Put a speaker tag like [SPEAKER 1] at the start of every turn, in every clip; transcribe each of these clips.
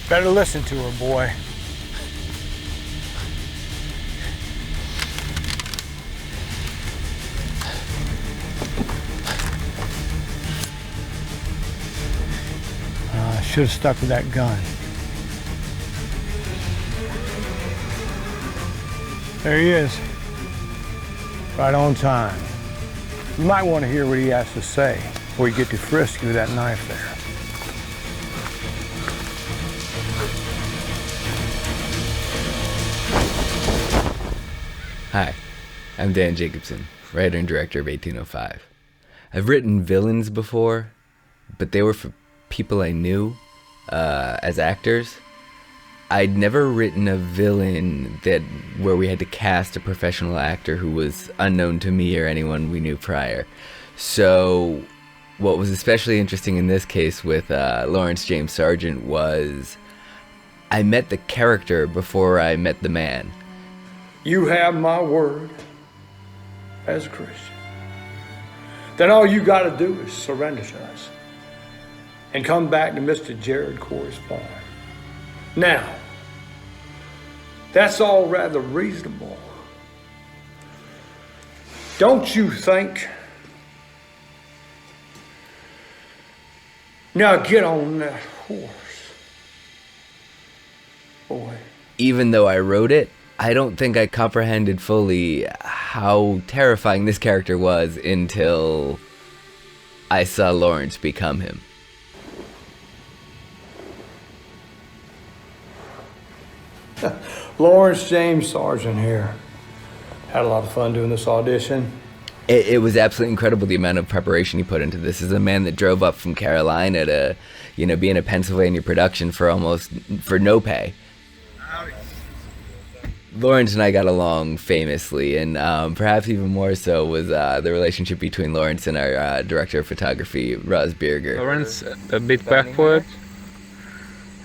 [SPEAKER 1] Better listen to her, boy. I should have stuck with that gun. There he is. Right on time. You might want to hear what he has to say before you get too frisky with that knife there.
[SPEAKER 2] Hi, I'm Dan Jacobson, writer and director of 1805. I've written villains before, but they were for people I knew as actors. I'd never written a villain where we had to cast a professional actor who was unknown to me or anyone we knew prior. So what was especially interesting in this case with Laurence James Sargent was I met the character before I met the man.
[SPEAKER 1] You have my word as a Christian. Then all you got to do is surrender to us and come back to Mr. Jared Corey's farm. Now, that's all rather reasonable. Don't you think? Now get on that horse, boy.
[SPEAKER 2] Even though I wrote it, I don't think I comprehended fully how terrifying this character was until I saw Laurence become him.
[SPEAKER 1] Laurence James Sargent here. Had a lot of fun doing this audition.
[SPEAKER 2] It was absolutely incredible the amount of preparation he put into this. As a man that drove up from Carolina to, be in a Pennsylvania production for no pay. Laurence and I got along famously, and perhaps even more so was the relationship between Laurence and our director of photography, Roz Bierger.
[SPEAKER 3] Laurence, a bit backward,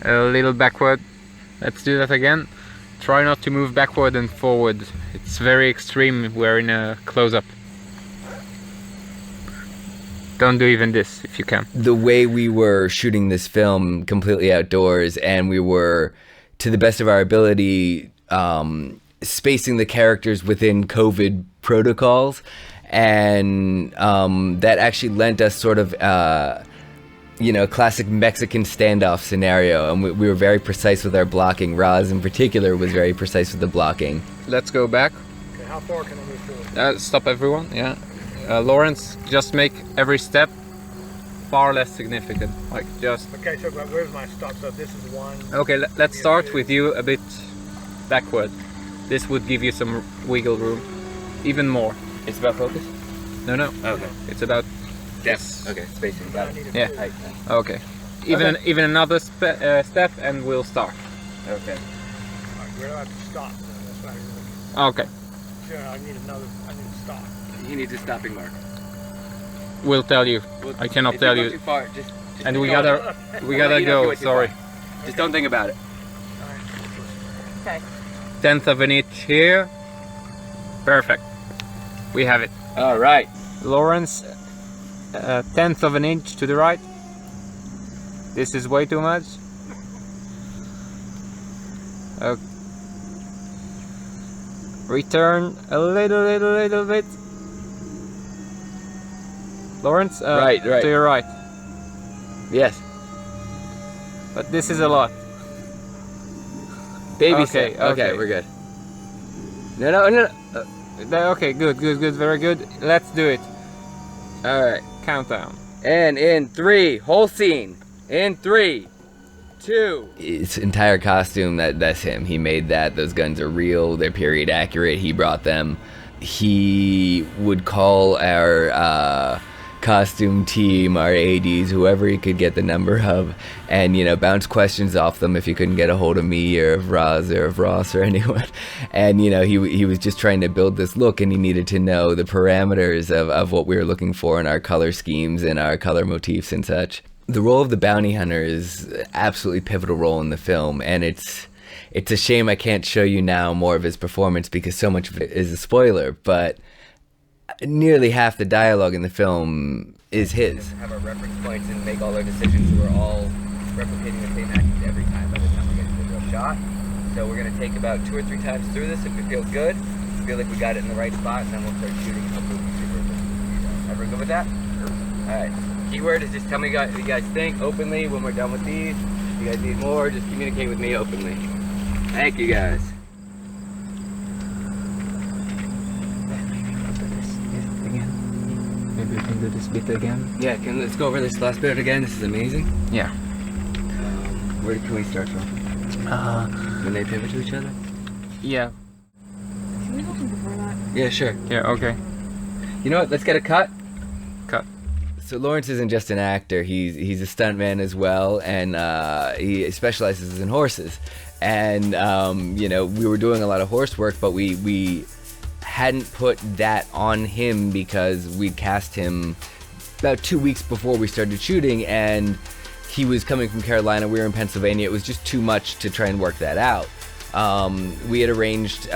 [SPEAKER 3] a little backward. Let's do that again. Try not to move backward and forward. It's very extreme. We're in a close-up. Don't do even this if you can.
[SPEAKER 2] The way we were shooting this film completely outdoors, and we were, to the best of our ability, spacing the characters within COVID protocols, and that actually lent us sort of classic Mexican standoff scenario, and we were very precise with our blocking. Roz in particular was very precise with the blocking.
[SPEAKER 3] Let's go back.
[SPEAKER 1] Okay, how far can I move forward?
[SPEAKER 3] Stop everyone, yeah. Laurence, just make every step far less significant. Like just...
[SPEAKER 1] Okay, so where's my stop? So this is one...
[SPEAKER 3] Okay, let's start with you a bit backward. This would give you some wiggle room. Even more.
[SPEAKER 2] It's about focus?
[SPEAKER 3] No.
[SPEAKER 2] Okay.
[SPEAKER 3] It's about...
[SPEAKER 2] Yes. Okay, spacing. Got it.
[SPEAKER 3] Yeah. Okay. Even another step and we'll start.
[SPEAKER 2] Okay.
[SPEAKER 1] Alright, where do I have to stop? That's what I really...
[SPEAKER 3] Okay.
[SPEAKER 1] Sure, I need to stop.
[SPEAKER 2] He needs a stopping mark.
[SPEAKER 3] We'll tell you. I cannot tell you.
[SPEAKER 2] Too far. Just
[SPEAKER 3] and we gotta go. Sorry.
[SPEAKER 2] Just don't think about it.
[SPEAKER 1] Okay.
[SPEAKER 3] 1/10 of an inch here. Perfect. We have it.
[SPEAKER 2] All right.
[SPEAKER 3] Laurence, 1/10 of an inch to the right. This is way too much. Return a little bit. Laurence,
[SPEAKER 2] right.
[SPEAKER 3] to your right.
[SPEAKER 2] Yes.
[SPEAKER 3] But this is a lot.
[SPEAKER 2] Baby
[SPEAKER 3] Okay,
[SPEAKER 2] step.
[SPEAKER 3] okay.
[SPEAKER 2] Okay, we're good. No.
[SPEAKER 3] Okay, good, very good. Let's do it.
[SPEAKER 2] All right.
[SPEAKER 3] Countdown.
[SPEAKER 2] And in 3, whole scene. In 3, 2. His entire costume, that's him. He made that. Those guns are real. They're period accurate. He brought them. He would call our costume team, our ADs, whoever he could get the number of, and bounce questions off them if he couldn't get a hold of me or of Roz or of Ross or anyone. And he was just trying to build this look, and he needed to know the parameters of what we were looking for in our color schemes and our color motifs and such. The role of the bounty hunter is an absolutely pivotal role in the film, and it's a shame I can't show you now more of his performance because so much of it is a spoiler, but nearly half the dialogue in the film is his. Have our reference points and make all our decisions, so we're all replicating the same actions every time by the time. shot. So we're gonna take about 2 or 3 times through this. If it feels good, feel like we got it in the right spot, and then we'll start shooting. Hopefully we'll be super efficient. Everyone good with that? All right. Keyword is just tell me what you guys think openly when we're done with these. If you guys need more, just communicate with me openly. Thank you guys.
[SPEAKER 3] Maybe we can do this bit again.
[SPEAKER 2] Yeah, let's go over this last bit again. This is amazing.
[SPEAKER 3] Yeah.
[SPEAKER 2] Where can we start from? When they pivot to each other?
[SPEAKER 3] Yeah.
[SPEAKER 4] Can we go from before that?
[SPEAKER 2] Yeah, sure.
[SPEAKER 3] Yeah, okay.
[SPEAKER 2] You know what? Let's get a cut.
[SPEAKER 3] Cut.
[SPEAKER 2] So Laurence isn't just an actor. He's a stuntman as well, and he specializes in horses. And you know, we were doing a lot of horse work, but we hadn't put that on him because we cast him about 2 weeks before we started shooting, and he was coming from Carolina. We were in Pennsylvania. It was just too much to try and work that out. We had arranged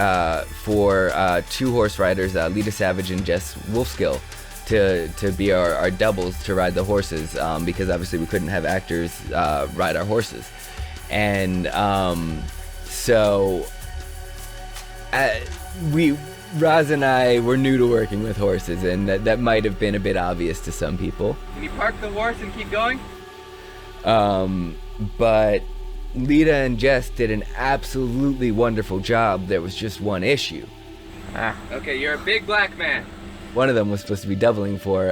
[SPEAKER 2] for 2 horse riders, Lita Savage and Jess Wolfskill, to be our doubles to ride the horses, because obviously we couldn't have actors ride our horses. And so Roz and I were new to working with horses, and that might have been a bit obvious to some people. Can you park the horse and keep going? But Lita and Jess did an absolutely wonderful job. There was just one issue. Okay, you're a big black man. One of them was supposed to be doubling for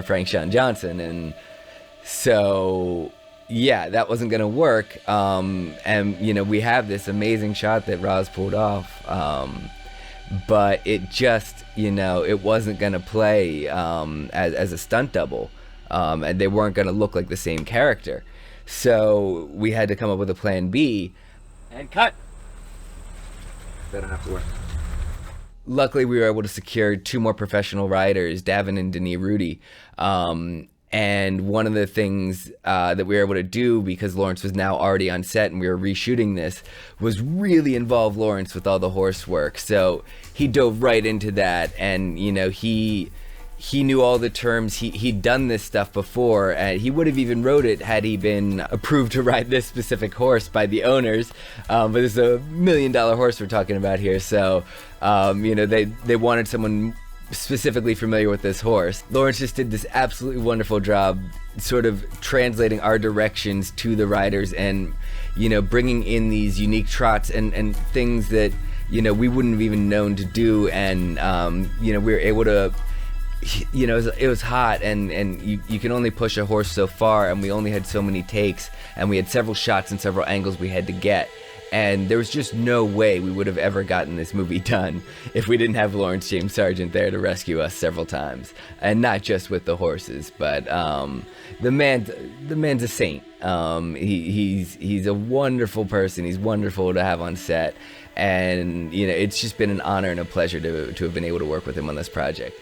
[SPEAKER 2] Frank Sean Johnson, and so yeah, that wasn't gonna work. And you know, we have this amazing shot that Roz pulled off, but it just, you know, it wasn't gonna play as a stunt double, and they weren't gonna look like the same character. So we had to come up with a plan B. And cut. They don't have to work. Luckily, we were able to secure 2 more professional riders, Davin and Denis Rudy. And one of the things that we were able to do, because Laurence was now already on set and we were reshooting this, was really involve Laurence with all the horse work. So he dove right into that, and you know, he knew all the terms. He'd done this stuff before, and he would have even wrote it had he been approved to ride this specific horse by the owners. But it's a $1 million horse we're talking about here, so you know, they wanted someone specifically familiar with this horse. Laurence just did this absolutely wonderful job sort of translating our directions to the riders, and you know, bringing in these unique trots and things that, you know, we wouldn't have even known to do. And you know, we were able to, you know, it was hot, and you can only push a horse so far, and we only had so many takes, and we had several shots and several angles we had to get, and there was just no way we would have ever gotten this movie done if we didn't have Laurence James Sargent there to rescue us several times, and not just with the horses, but the man's a saint. He's a wonderful person. He's wonderful to have on set, and you know, it's just been an honor and a pleasure to have been able to work with him on this project.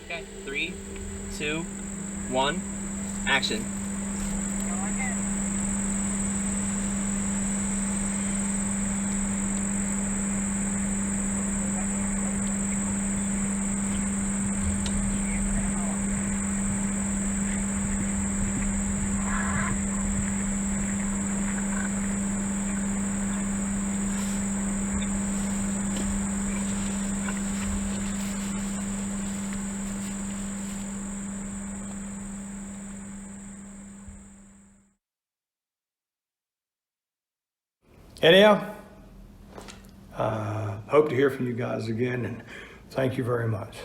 [SPEAKER 5] Okay, 3, 2, 1, action.
[SPEAKER 1] Anyhow, hope to hear from you guys again, and thank you very much.